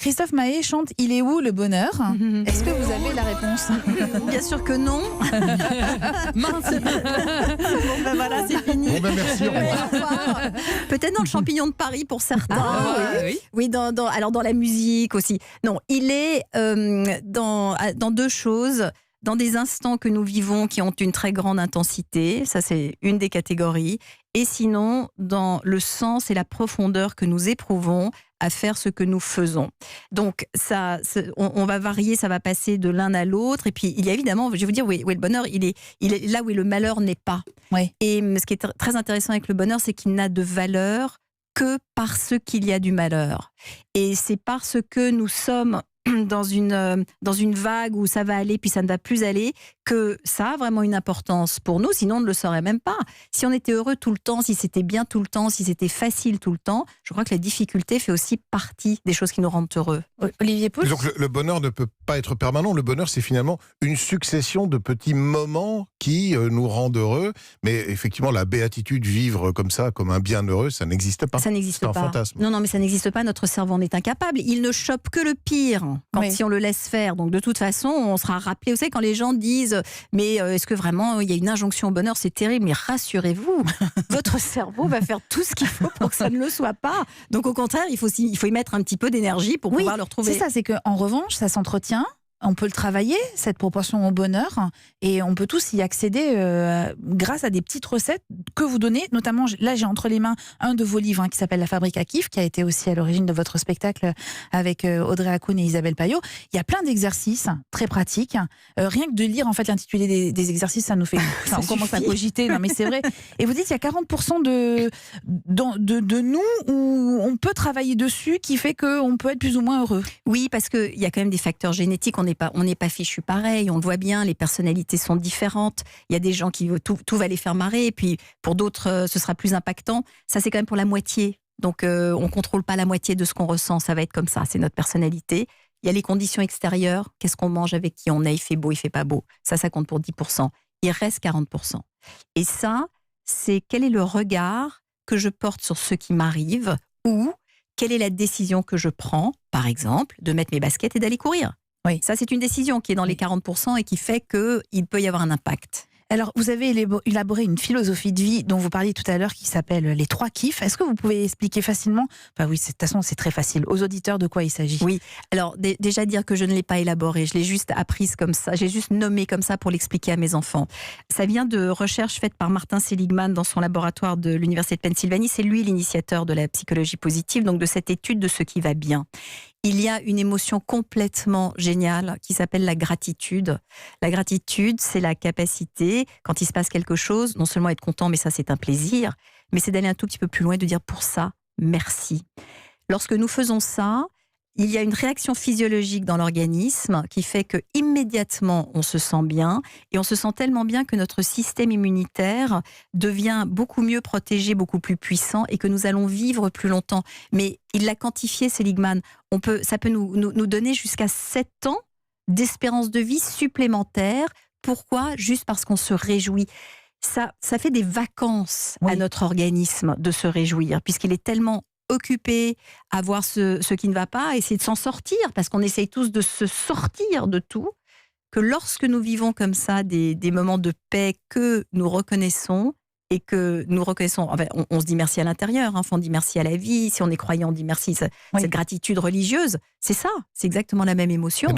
Christophe Maé chante « Il est où le bonheur ?» Est-ce que vous avez la réponse? Bien sûr que non. Mince. Bon ben voilà, c'est fini. Bon ben merci, au revoir. Peut-être dans le champignon de Paris pour certains. Oui. Oui, alors dans la musique aussi. Non, il est dans deux choses. Dans des instants que nous vivons qui ont une très grande intensité, ça c'est une des catégories, et sinon dans le sens et la profondeur que nous éprouvons à faire ce que nous faisons. Donc ça, on va varier, ça va passer de l'un à l'autre, et puis il y a évidemment, je vais vous dire, où est le bonheur, il est là où le malheur n'est pas. Oui. Et ce qui est très intéressant avec le bonheur, c'est qu'il n'a de valeur que parce qu'il y a du malheur. Et c'est parce que nous sommes dans une vague où ça va aller puis ça ne va plus aller, que ça a vraiment une importance pour nous, sinon on ne le saurait même pas. Si on était heureux tout le temps, si c'était bien tout le temps, si c'était facile tout le temps, je crois que la difficulté fait aussi partie des choses qui nous rendent heureux. Olivier Pouls. Donc le bonheur ne peut pas être permanent. Le bonheur, c'est finalement une succession de petits moments qui nous rendent heureux. Mais effectivement, la béatitude, vivre comme ça, comme un bienheureux, ça n'existe pas. Ça n'existe C'est pas. un fantasme. Non, mais ça n'existe pas. Notre cerveau en est incapable. Il ne chope que le pire si on le laisse faire. Donc de toute façon, on sera rappelé. Vous savez, quand les gens disent mais est-ce que vraiment il y a une injonction au bonheur, c'est terrible. Mais rassurez-vous, votre cerveau va faire tout ce qu'il faut pour que ça ne le soit pas. Donc au contraire, il faut y mettre un petit peu ça pour pouvoir le retrouver. C'est ça, c'est qu'en revanche, ça s'entretient. On peut le travailler, cette proportion au bonheur, et on peut tous y accéder grâce à des petites recettes que vous donnez. Notamment, là, j'ai entre les mains un de vos livres qui s'appelle La Fabrique à kiff, qui a été aussi à l'origine de votre spectacle avec Audrey Hakoun et Isabelle Payot. Il y a plein d'exercices très pratiques. Rien que de lire en fait l'intitulé des exercices, ça nous fait... on commence à cogiter, non mais c'est vrai. Et vous dites qu'il y a 40% de nous où on peut travailler dessus, qui fait qu'on peut être plus ou moins heureux. Oui, parce qu'il y a quand même des facteurs génétiques. On n'est pas fichu pareil, on le voit bien, les personnalités sont différentes. Il y a des gens qui tout va les faire marrer, et puis pour d'autres, ce sera plus impactant. Ça, c'est quand même pour la moitié. Donc, on ne contrôle pas la moitié de ce qu'on ressent. Ça va être comme ça, c'est notre personnalité. Il y a les conditions extérieures. Qu'est-ce qu'on mange, avec qui on est, il fait beau, il fait pas beau. Ça compte pour 10%. Il reste 40%. Et ça, c'est quel est le regard que je porte sur ce qui m'arrive, ou quelle est la décision que je prends, par exemple, de mettre mes baskets et d'aller courir. Oui. Ça, c'est une décision qui est dans les 40% et qui fait qu'il peut y avoir un impact. Alors, vous avez élaboré une philosophie de vie dont vous parliez tout à l'heure qui s'appelle les 3 kiffs. Est-ce que vous pouvez expliquer facilement, de toute façon, c'est très facile, aux auditeurs de quoi il s'agit? Oui, alors déjà dire que je ne l'ai pas élaboré, je l'ai juste apprise comme ça, j'ai juste nommé comme ça pour l'expliquer à mes enfants. Ça vient de recherches faites par Martin Seligman dans son laboratoire de l'Université de Pennsylvanie. C'est lui l'initiateur de la psychologie positive, donc de cette étude de ce qui va bien. Il y a une émotion complètement géniale qui s'appelle la gratitude. La gratitude, c'est la capacité, quand il se passe quelque chose, non seulement être content, mais ça c'est un plaisir, mais c'est d'aller un tout petit peu plus loin et de dire pour ça, merci. Lorsque nous faisons ça, il y a une réaction physiologique dans l'organisme qui fait que immédiatement on se sent bien, et on se sent tellement bien que notre système immunitaire devient beaucoup mieux protégé, beaucoup plus puissant, et que nous allons vivre plus longtemps. Mais il l'a quantifié, Seligman. Ça peut nous donner jusqu'à 7 ans d'espérance de vie supplémentaire. Pourquoi? Juste parce qu'on se réjouit. Ça fait des vacances à notre organisme de se réjouir, puisqu'il est tellement occupé à voir ce qui ne va pas, essayer de s'en sortir, parce qu'on essaye tous de se sortir de tout, que lorsque nous vivons comme ça des moments de paix que nous reconnaissons, et que nous reconnaissons, enfin, on se dit merci à l'intérieur, on dit merci à la vie, si on est croyant, on dit merci, cette gratitude religieuse, c'est ça, c'est exactement la même émotion.